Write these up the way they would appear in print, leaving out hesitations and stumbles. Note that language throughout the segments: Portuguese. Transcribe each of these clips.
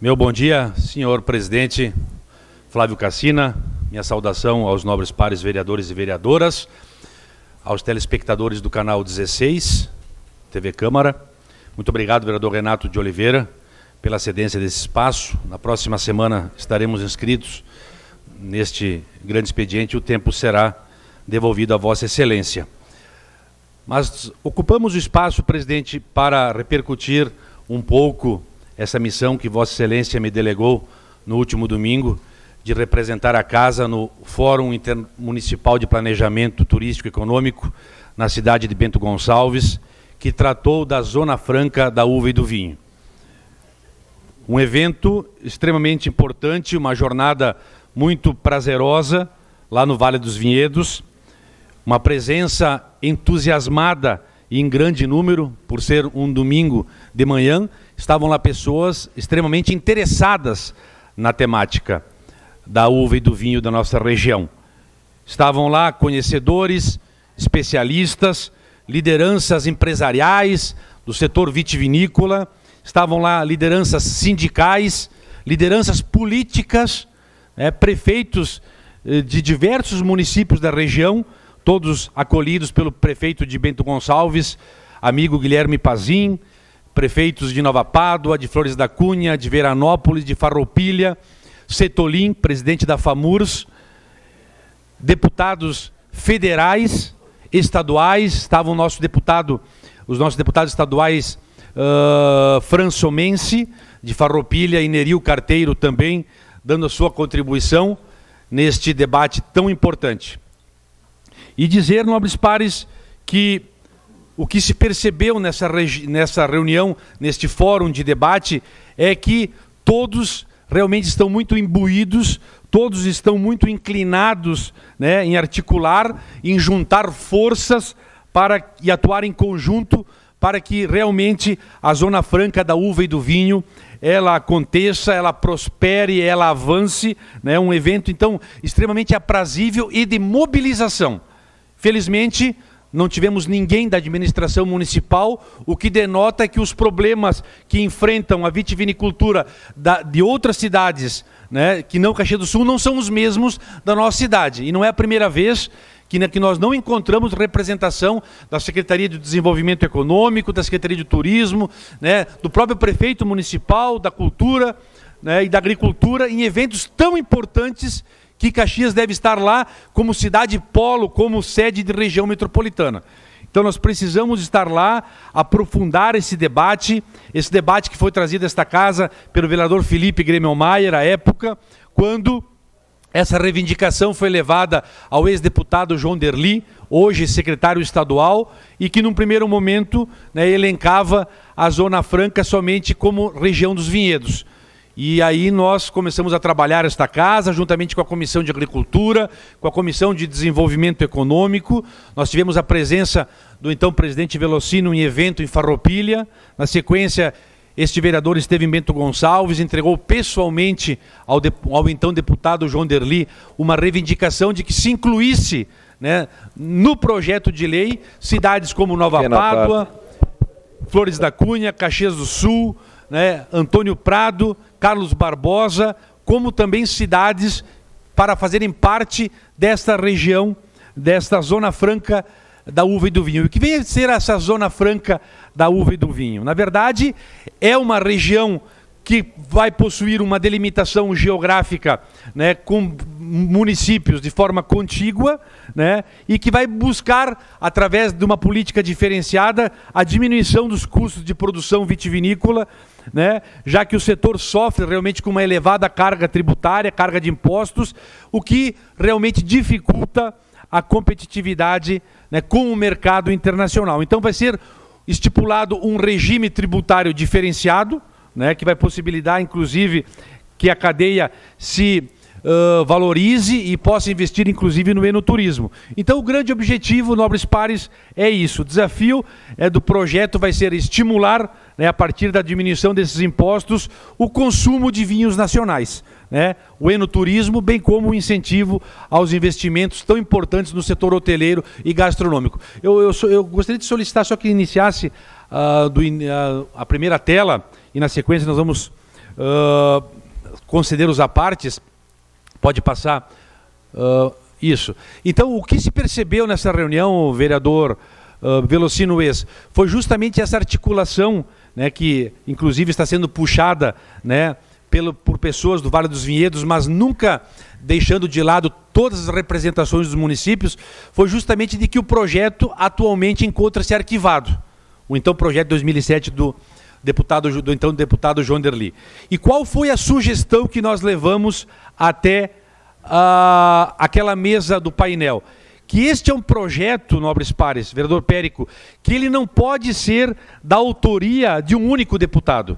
Meu bom dia, senhor presidente Flávio Cassina, minha saudação aos nobres pares vereadores e vereadoras, aos telespectadores do canal 16, TV Câmara. Muito obrigado, vereador Renato de Oliveira, pela cedência desse espaço. Na próxima semana estaremos inscritos neste grande expediente e o tempo será devolvido a Vossa Excelência. Mas ocupamos o espaço, presidente, para repercutir um pouco essa missão que Vossa Excelência me delegou no último domingo, de representar a Casa no Fórum Intermunicipal de Planejamento Turístico e Econômico, na cidade de Bento Gonçalves, que tratou da Zona Franca da Uva e do Vinho. Um evento extremamente importante, uma jornada muito prazerosa, lá no Vale dos Vinhedos, uma presença entusiasmada e em grande número, por ser um domingo de manhã. Estavam lá pessoas extremamente interessadas na temática da uva e do vinho da nossa região. Estavam lá conhecedores, especialistas, lideranças empresariais do setor vitivinícola, estavam lá lideranças sindicais, lideranças políticas, prefeitos de diversos municípios da região, todos acolhidos pelo prefeito de Bento Gonçalves, amigo Guilherme Pazin, prefeitos de Nova Pádua, de Flores da Cunha, de Veranópolis, de Farroupilha, Setolim, presidente da FAMURS, deputados federais, estaduais, estavam os nossos deputados estaduais, Françomense, de Farroupilha, e Neril Carteiro também, dando a sua contribuição neste debate tão importante. E dizer, nobres pares, que o que se percebeu nessa reunião, neste fórum de debate, é que todos realmente estão muito imbuídos, todos estão muito inclinados, em articular, em juntar forças e atuar em conjunto para que realmente a Zona Franca da Uva e do Vinho ela aconteça, ela prospere, ela avance, um evento, então, extremamente aprazível e de mobilização. Felizmente, não tivemos ninguém da administração municipal, o que denota que os problemas que enfrentam a vitivinicultura de outras cidades, que não Caxias do Sul, não são os mesmos da nossa cidade. E não é a primeira vez que nós não encontramos representação da Secretaria de Desenvolvimento Econômico, da Secretaria de Turismo, do próprio prefeito municipal, da Cultura, e da Agricultura, em eventos tão importantes que Caxias deve estar lá como cidade polo, como sede de região metropolitana. Então nós precisamos estar lá, aprofundar esse debate que foi trazido a esta casa pelo vereador Felipe Gremmelmaier, à época, quando essa reivindicação foi levada ao ex-deputado João Derli, hoje secretário estadual, e que num primeiro momento elencava a Zona Franca somente como região dos vinhedos. E aí nós começamos a trabalhar esta casa, juntamente com a Comissão de Agricultura, com a Comissão de Desenvolvimento Econômico. Nós tivemos a presença do então presidente Velocino em evento em Farroupilha. Na sequência, este vereador esteve em Bento Gonçalves, entregou pessoalmente ao então deputado João Derli uma reivindicação de que se incluísse no projeto de lei cidades como Nova Pádua, Flores da Cunha, Caxias do Sul, Antônio Prado, Carlos Barbosa, como também cidades para fazerem parte desta região, desta Zona Franca da Uva e do Vinho. E o que vem a ser essa Zona Franca da Uva e do Vinho? Na verdade, é uma região que vai possuir uma delimitação geográfica, com municípios de forma contígua, e que vai buscar, através de uma política diferenciada, a diminuição dos custos de produção vitivinícola, já que o setor sofre realmente com uma elevada carga tributária, carga de impostos, o que realmente dificulta a competitividade com o mercado internacional. Então vai ser estipulado um regime tributário diferenciado, que vai possibilitar, inclusive, que a cadeia se valorize e possa investir, inclusive, no enoturismo. Então, o grande objetivo, nobres pares, é isso. O desafio do projeto vai ser estimular, a partir da diminuição desses impostos, o consumo de vinhos nacionais, o enoturismo, bem como o incentivo aos investimentos tão importantes no setor hoteleiro e gastronômico. Eu gostaria de solicitar só que iniciasse a primeira tela, e na sequência nós vamos conselheiros à partes, pode passar isso. Então, o que se percebeu nessa reunião, vereador Velocino Ex, foi justamente essa articulação, né, que inclusive está sendo puxada, né, por pessoas do Vale dos Vinhedos, mas nunca deixando de lado todas as representações dos municípios, foi justamente de que o projeto atualmente encontra-se arquivado. O então projeto de 2007 do então deputado João Derli. E qual foi a sugestão que nós levamos até aquela mesa do painel? Que este é um projeto, nobres pares, vereador Périco, que ele não pode ser da autoria de um único deputado.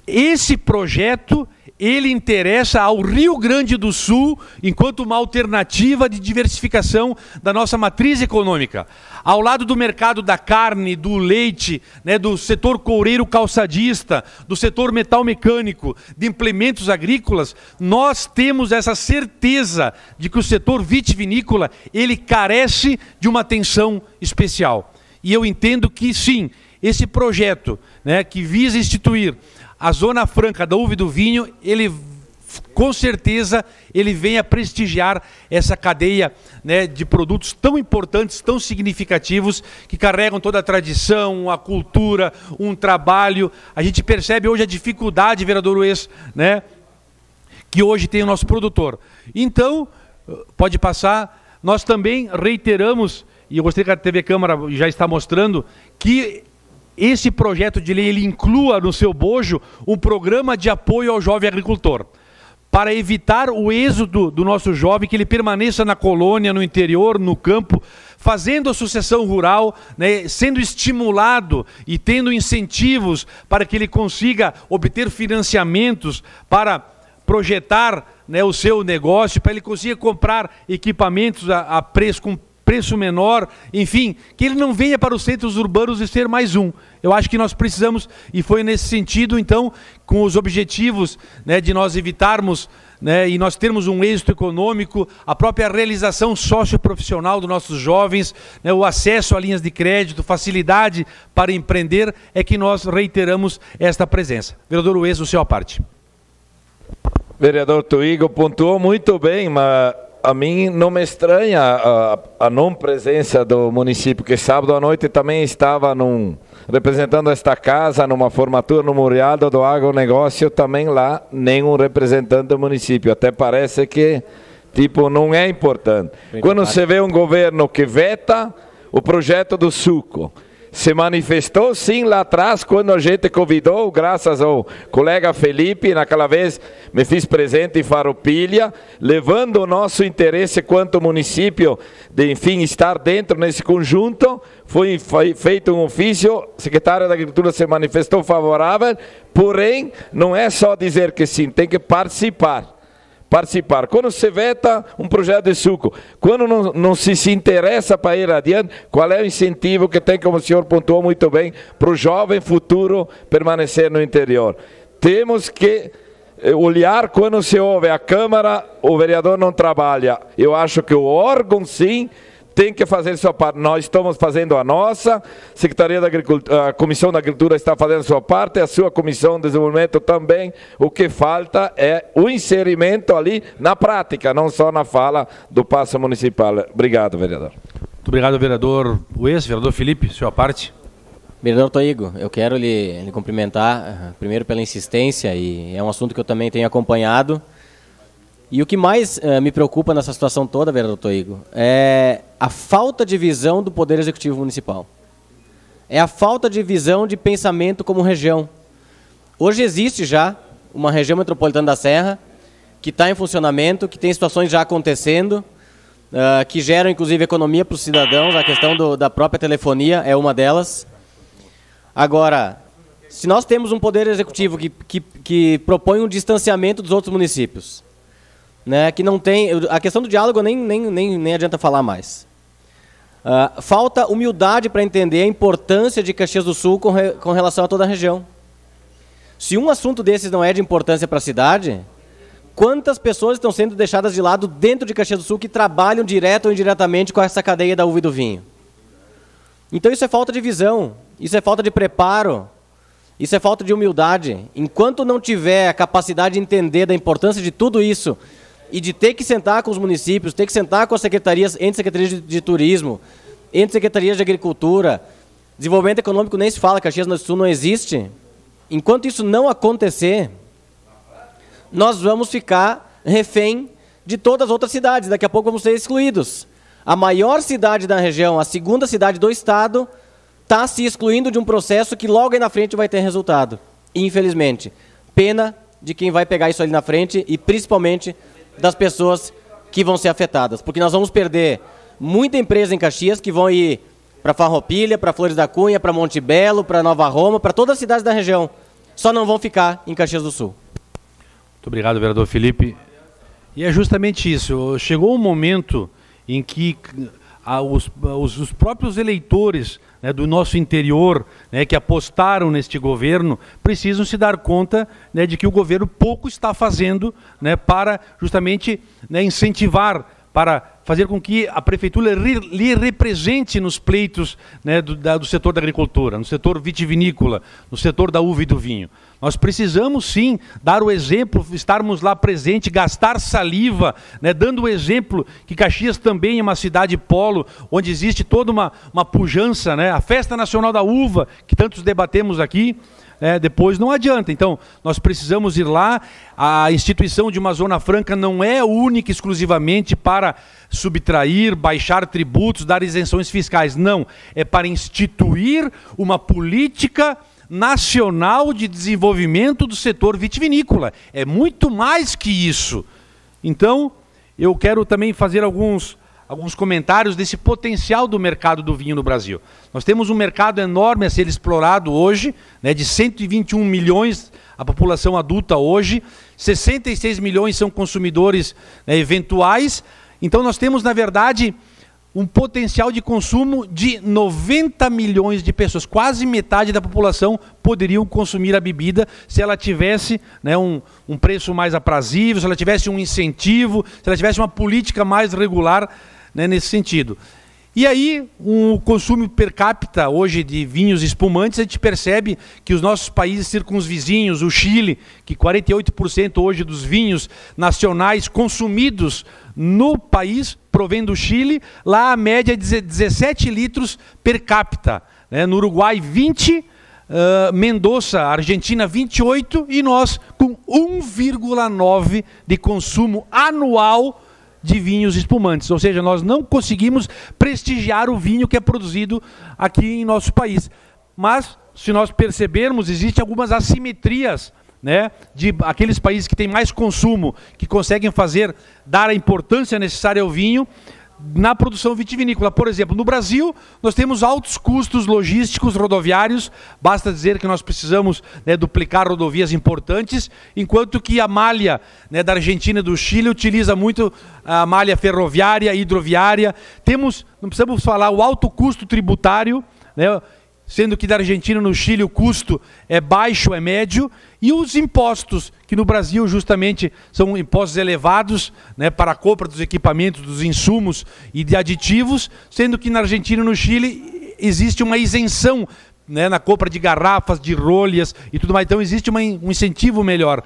Esse projeto, ele interessa ao Rio Grande do Sul enquanto uma alternativa de diversificação da nossa matriz econômica. Ao lado do mercado da carne, do leite, né, do setor coureiro calçadista, do setor metal mecânico, de implementos agrícolas, nós temos essa certeza de que o setor vitivinícola, ele carece de uma atenção especial. E eu entendo que sim, esse projeto, né, que visa instituir a Zona Franca da uva e do vinho, ele com certeza ele vem a prestigiar essa cadeia, né, de produtos tão importantes, tão significativos, que carregam toda a tradição, a cultura, um trabalho. A gente percebe hoje a dificuldade, vereador Ues, né, que hoje tem o nosso produtor. Então, pode passar, nós também reiteramos, e eu gostaria que a TV Câmara já está mostrando, que esse projeto de lei ele inclua no seu bojo um programa de apoio ao jovem agricultor, para evitar o êxodo do nosso jovem, que ele permaneça na colônia, no interior, no campo, fazendo a sucessão rural, né, sendo estimulado e tendo incentivos para que ele consiga obter financiamentos para projetar, né, o seu negócio, para ele consiga comprar equipamentos a preço, com preço menor, enfim, que ele não venha para os centros urbanos e ser mais um. Eu acho que nós precisamos, e foi nesse sentido, então, com os objetivos, né, de nós evitarmos, né, e nós termos um êxito econômico, a própria realização socioprofissional dos nossos jovens, né, o acesso a linhas de crédito, facilidade para empreender, é que nós reiteramos esta presença. Vereador Ues, o seu à parte. Vereador Toigo pontuou muito bem, mas a mim não me estranha a não presença do município, que sábado à noite também estava representando esta casa numa formatura no Muriado do agronegócio, também lá nenhum representante do município. Até parece que tipo não é importante. Quando você vê um governo que veta o projeto do suco, se manifestou sim lá atrás, quando a gente convidou, graças ao colega Felipe, naquela vez me fiz presente em Farroupilha, levando o nosso interesse quanto município, de enfim estar dentro nesse conjunto. Foi feito um ofício, a secretária da Agricultura se manifestou favorável, porém não é só dizer que sim, tem que participar. Quando se veta um projeto de suco, quando não se interessa para ir adiante, qual é o incentivo que tem, como o senhor pontuou muito bem, para o jovem futuro permanecer no interior? Temos que olhar quando se ouve a Câmara, o vereador não trabalha. Eu acho que o órgão, sim, tem que fazer sua parte. Nós estamos fazendo a nossa, Secretaria da Agricultura, a Comissão da Agricultura está fazendo a sua parte, a sua Comissão de Desenvolvimento também. O que falta é o inserimento ali na prática, não só na fala do passo municipal. Obrigado, vereador. Muito obrigado, vereador Ues. Vereador Felipe, sua parte. Vereador Toigo, eu quero lhe cumprimentar, primeiro pela insistência, e é um assunto que eu também tenho acompanhado. E o que mais me preocupa nessa situação toda, vereador Toigo, é a falta de visão do Poder Executivo Municipal. É a falta de visão de pensamento como região. Hoje existe já uma região metropolitana da Serra que está em funcionamento, que tem situações já acontecendo, que geram inclusive economia para os cidadãos. A questão da própria telefonia é uma delas. Agora, se nós temos um Poder Executivo que propõe um distanciamento dos outros municípios, né, que não tem, a questão do diálogo nem adianta falar mais. Falta humildade para entender a importância de Caxias do Sul com relação a toda a região. Se um assunto desses não é de importância para a cidade, quantas pessoas estão sendo deixadas de lado dentro de Caxias do Sul que trabalham direto ou indiretamente com essa cadeia da uva e do vinho? Então isso é falta de visão, isso é falta de preparo. Isso é falta de humildade. Enquanto não tiver a capacidade de entender da importância de tudo isso e de ter que sentar com os municípios, ter que sentar com as secretarias, entre secretarias de turismo, entre secretarias de agricultura, desenvolvimento econômico nem se fala, Caxias do Sul não existe. Enquanto isso não acontecer, nós vamos ficar refém de todas as outras cidades. Daqui a pouco vamos ser excluídos. A maior cidade da região, a segunda cidade do estado, está se excluindo de um processo que logo aí na frente vai ter resultado. Infelizmente. Pena de quem vai pegar isso ali na frente e principalmente das pessoas que vão ser afetadas. Porque nós vamos perder muita empresa em Caxias que vão ir para Farroupilha, para Flores da Cunha, para Monte Belo, para Nova Roma, para todas as cidades da região. Só não vão ficar em Caxias do Sul. Muito obrigado, vereador Felipe. E é justamente isso. Chegou um momento em que os próprios eleitores, né, do nosso interior, né, que apostaram neste governo, precisam se dar conta, né, de que o governo pouco está fazendo, né, para justamente, né, incentivar, para fazer com que a prefeitura lhe represente nos pleitos, né, do setor da agricultura, no setor vitivinícola, no setor da uva e do vinho. Nós precisamos sim dar o exemplo, estarmos lá presente, gastar saliva, né, dando o exemplo que Caxias também é uma cidade polo, onde existe toda uma pujança, né, a Festa Nacional da Uva, que tantos debatemos aqui, depois não adianta. Então, nós precisamos ir lá. A instituição de uma Zona Franca não é única exclusivamente para subtrair, baixar tributos, dar isenções fiscais. Não, é para instituir uma política nacional de desenvolvimento do setor vitivinícola. É muito mais que isso. Então, eu quero também fazer alguns comentários desse potencial do mercado do vinho no Brasil. Nós temos um mercado enorme a ser explorado hoje, né, de 121 milhões a população adulta hoje, 66 milhões são consumidores, né, eventuais. Então nós temos, na verdade, um potencial de consumo de 90 milhões de pessoas. Quase metade da população poderiam consumir a bebida se ela tivesse, né, um preço mais aprazível, se ela tivesse um incentivo, se ela tivesse uma política mais regular, né, nesse sentido. E aí, o consumo per capita hoje de vinhos espumantes, a gente percebe que os nossos países circunvizinhos, o Chile, que 48% hoje dos vinhos nacionais consumidos no país provém do Chile, lá a média é de 17 litros per capita, né? No Uruguai 20, Mendoza, Argentina 28 e nós com 1,9 de consumo anual de vinhos espumantes, ou seja, nós não conseguimos prestigiar o vinho que é produzido aqui em nosso país. Mas, se nós percebermos, existem algumas assimetrias, né, de aqueles países que têm mais consumo, que conseguem dar a importância necessária ao vinho na produção vitivinícola. Por exemplo, no Brasil, nós temos altos custos logísticos rodoviários, basta dizer que nós precisamos, né, duplicar rodovias importantes, enquanto que a malha, né, da Argentina e do Chile utiliza muito a malha ferroviária, hidroviária. Temos, não precisamos falar, o alto custo tributário, né, sendo que da Argentina e no Chile o custo é baixo, é médio, e os impostos, que no Brasil justamente são impostos elevados, né, para a compra dos equipamentos, dos insumos e de aditivos, sendo que na Argentina e no Chile existe uma isenção, né, na compra de garrafas, de rolhas e tudo mais. Então existe um incentivo melhor.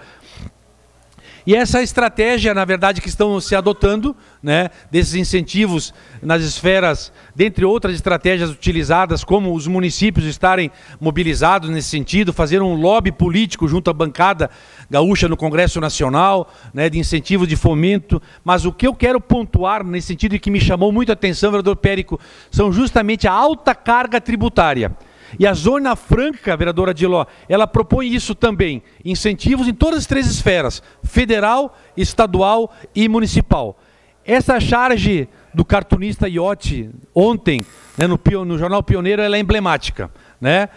E essa estratégia, na verdade, que estão se adotando, né, desses incentivos nas esferas, dentre outras estratégias utilizadas, como os municípios estarem mobilizados nesse sentido, fazer um lobby político junto à bancada gaúcha no Congresso Nacional, né, de incentivo de fomento. Mas o que eu quero pontuar nesse sentido e que me chamou muito a atenção, vereador Périco, são justamente a alta carga tributária. E a Zona Franca, vereadora Adiló, ela propõe isso também, incentivos em todas as três esferas, federal, estadual e municipal. Essa charge do cartunista Iotti, ontem, né, no Jornal Pioneiro, ela é emblemática, né?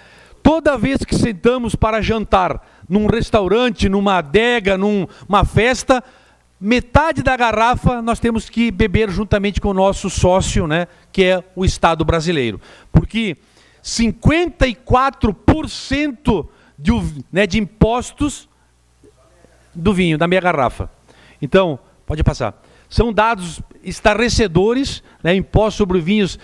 Toda vez que sentamos para jantar num restaurante, numa adega, numa festa, metade da garrafa nós temos que beber juntamente com o nosso sócio, né, que é o Estado brasileiro. Porque 54% de impostos do vinho, da meia garrafa. Então, pode passar. são dados estarrecedores, né? Imposto sobre vinhos,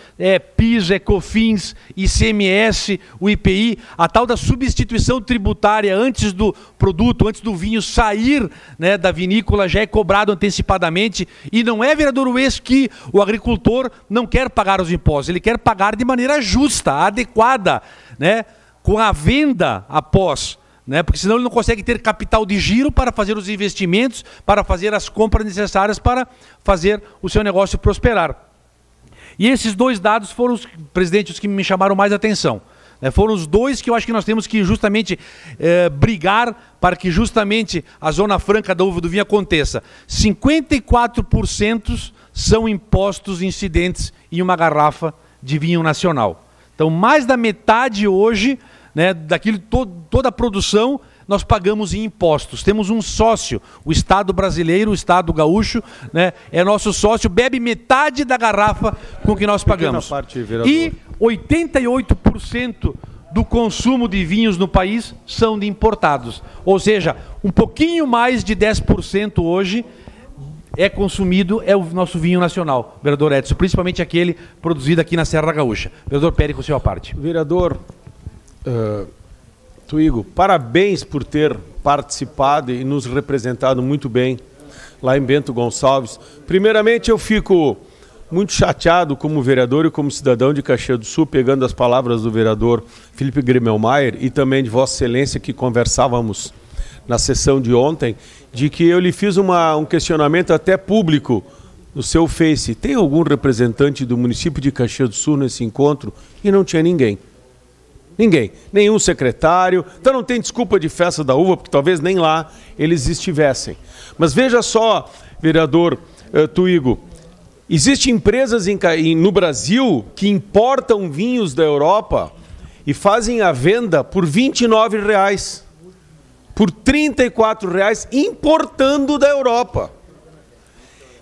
PIS, COFINS, ICMS, o IPI, a tal da substituição tributária antes do produto, antes do vinho sair, né, da vinícola, já é cobrado antecipadamente. E não é, vereador Ues, que o agricultor não quer pagar os impostos, ele quer pagar de maneira justa, adequada, né, com a venda após. Né? Porque senão ele não consegue ter capital de giro para fazer os investimentos, para fazer as compras necessárias para fazer o seu negócio prosperar. E esses dois dados foram, presidente, os que me chamaram mais atenção. Né? Foram os dois que eu acho que nós temos que justamente brigar para que justamente a Zona Franca da uva do vinho aconteça. 54% são impostos incidentes em uma garrafa de vinho nacional. Então, mais da metade hoje, né, daquilo, toda a produção, nós pagamos em impostos. Temos um sócio, o Estado brasileiro, o Estado gaúcho, né, é nosso sócio, bebe metade da garrafa com que nós pagamos. E 88% do consumo de vinhos no país são de importados. Ou seja, um pouquinho mais de 10% hoje é consumido, é o nosso vinho nacional, vereador Edson, principalmente aquele produzido aqui na Serra Gaúcha. Vereador Périco, sua parte. Vereador Tuigo, parabéns por ter participado e nos representado muito bem lá em Bento Gonçalves. Primeiramente, eu fico muito chateado como vereador e como cidadão de Caxias do Sul, pegando as palavras do vereador Felipe Grimmelmaier e também de Vossa Excelência, que conversávamos na sessão de ontem, de que eu lhe fiz um questionamento até público no seu Face. Tem algum representante do município de Caxias do Sul nesse encontro? E não tinha ninguém. Ninguém, nenhum secretário. Então não tem desculpa de festa da uva, porque talvez nem lá eles estivessem. Mas veja só, vereador Tuigo, existem empresas no Brasil que importam vinhos da Europa e fazem a venda por R$ 29,00, por R$ 34,00, importando da Europa.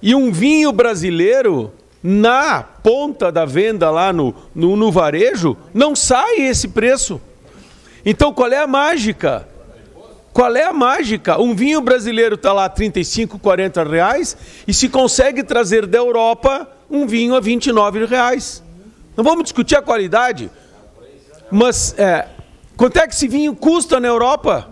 E um vinho brasileiro, na ponta da venda lá no varejo, não sai esse preço. Então qual é a mágica? Qual é a mágica? Um vinho brasileiro está lá R$ 35, R$ 40,00 e se consegue trazer da Europa um vinho a R$ 29,00. Não vamos discutir a qualidade, mas quanto é que esse vinho custa na Europa?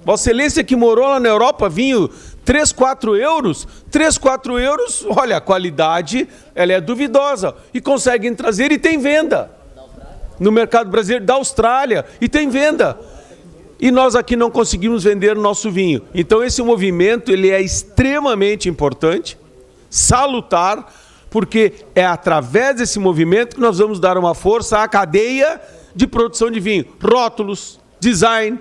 Vossa Excelência que morou lá na Europa, vinho 3, 4 euros, 3, 4 euros, olha, a qualidade ela é duvidosa. E conseguem trazer e tem venda. No mercado brasileiro, da Austrália, e tem venda. E nós aqui não conseguimos vender o nosso vinho. Então esse movimento ele é extremamente importante, salutar, porque é através desse movimento que nós vamos dar uma força à cadeia de produção de vinho. Rótulos, design,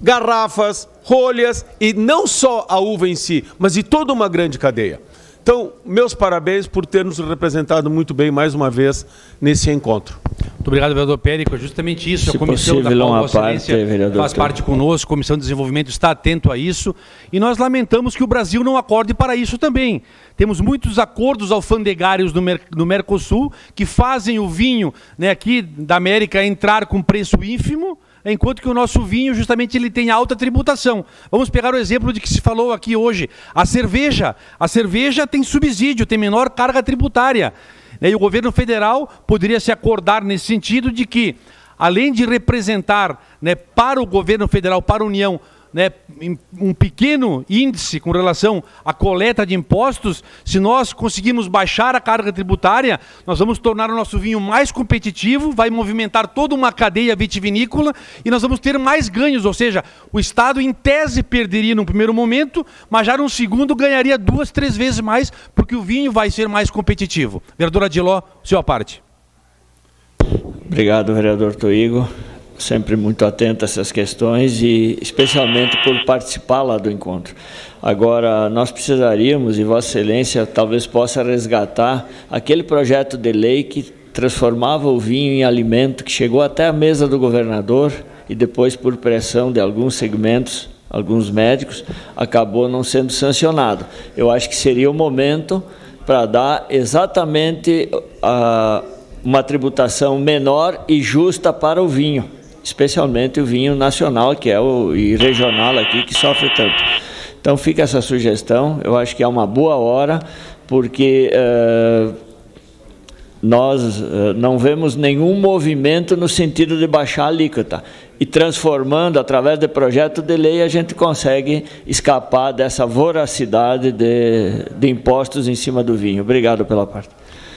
garrafas, rolhas, e não só a uva em si, mas de toda uma grande cadeia. Então, meus parabéns por ter nos representado muito bem mais uma vez nesse encontro. Muito obrigado, vereador Périco. É justamente isso, a comissão da qual Vossa Excelência faz parte conosco, a Comissão de Desenvolvimento está atento a isso, e nós lamentamos que o Brasil não acorde para isso também. Temos muitos acordos alfandegários no Mercosul que fazem o vinho, né, aqui da América entrar com preço ínfimo, enquanto que o nosso vinho, justamente, ele tem alta tributação. Vamos pegar o exemplo de que se falou aqui hoje. A cerveja tem subsídio, tem menor carga tributária. E o governo federal poderia se acordar nesse sentido de que, além de representar, né, para o governo federal, para a União, né, um pequeno índice com relação à coleta de impostos, se nós conseguirmos baixar a carga tributária, nós vamos tornar o nosso vinho mais competitivo, vai movimentar toda uma cadeia vitivinícola e nós vamos ter mais ganhos, ou seja, o Estado em tese perderia no primeiro momento, mas já no segundo ganharia 2, 3 vezes mais, porque o vinho vai ser mais competitivo. Vereador Adiló, sua parte. Obrigado, vereador Tuigo. Sempre muito atento a essas questões e especialmente por participar lá do encontro. Agora, nós precisaríamos, e Vossa Excelência talvez possa resgatar, aquele projeto de lei que transformava o vinho em alimento, que chegou até a mesa do governador e depois, por pressão de alguns segmentos, alguns médicos, acabou não sendo sancionado. Eu acho que seria o momento para dar exatamente uma tributação menor e justa para o vinho, especialmente o vinho nacional, que é e regional aqui, que sofre tanto. Então fica essa sugestão, eu acho que é uma boa hora, porque nós não vemos nenhum movimento no sentido de baixar a alíquota. E transformando, através de projeto de lei, a gente consegue escapar dessa voracidade de impostos em cima do vinho. Obrigado pela parte.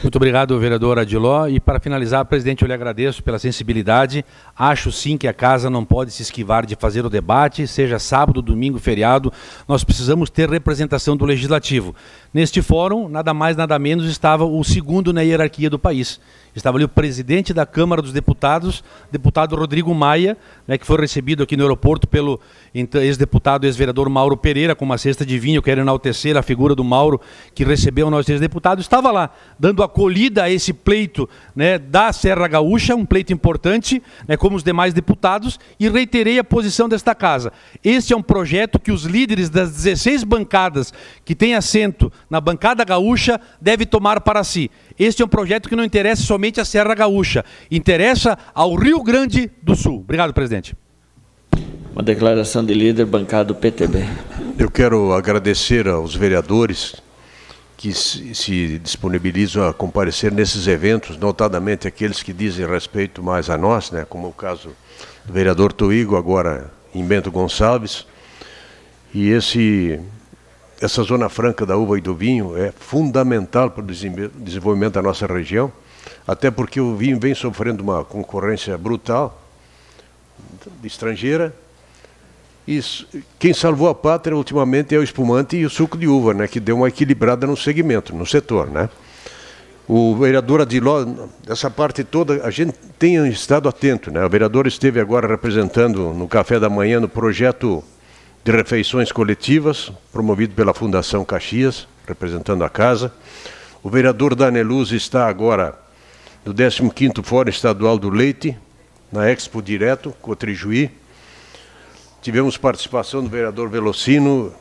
Muito obrigado, vereador Adiló. E para finalizar, presidente, eu lhe agradeço pela sensibilidade. Acho sim que a casa não pode se esquivar de fazer o debate, seja sábado, domingo, feriado. Nós precisamos ter representação do Legislativo. Neste fórum, nada mais, nada menos, estava o segundo na hierarquia do país. Estava ali o presidente da Câmara dos Deputados, deputado Rodrigo Maia, né, que foi recebido aqui no aeroporto pelo ex-deputado, ex-vereador Mauro Pereira, com uma cesta de vinho. Quero enaltecer a figura do Mauro, que recebeu o nosso ex-deputado. Estava lá, dando acolhida a esse pleito, né, da Serra Gaúcha, um pleito importante, né, como os demais deputados, e reiterei a posição desta casa. Este é um projeto que os líderes das 16 bancadas que têm assento na bancada gaúcha devem tomar para si. Este é um projeto que não interessa somente à Serra Gaúcha, interessa ao Rio Grande do Sul. Obrigado, presidente. Uma declaração de líder, bancada do PTB. Eu quero agradecer aos vereadores que se disponibilizam a comparecer nesses eventos, notadamente aqueles que dizem respeito mais a nós, né, como o caso do vereador Toigo, agora em Bento Gonçalves. E essa zona franca da uva e do vinho é fundamental para o desenvolvimento da nossa região, até porque o vinho vem sofrendo uma concorrência brutal, estrangeira. E quem salvou a pátria ultimamente é o espumante e o suco de uva, né, que deu uma equilibrada no segmento, no setor, né? O vereador Adiló, essa parte toda, a gente tem estado atento, né? O vereador esteve agora representando no café da manhã no projeto de refeições coletivas, promovido pela Fundação Caxias, representando a casa. O vereador Daneluz está agora no 15º Fórum Estadual do Leite, na Expo Direto, Cotrijuí. Tivemos participação do vereador Velocino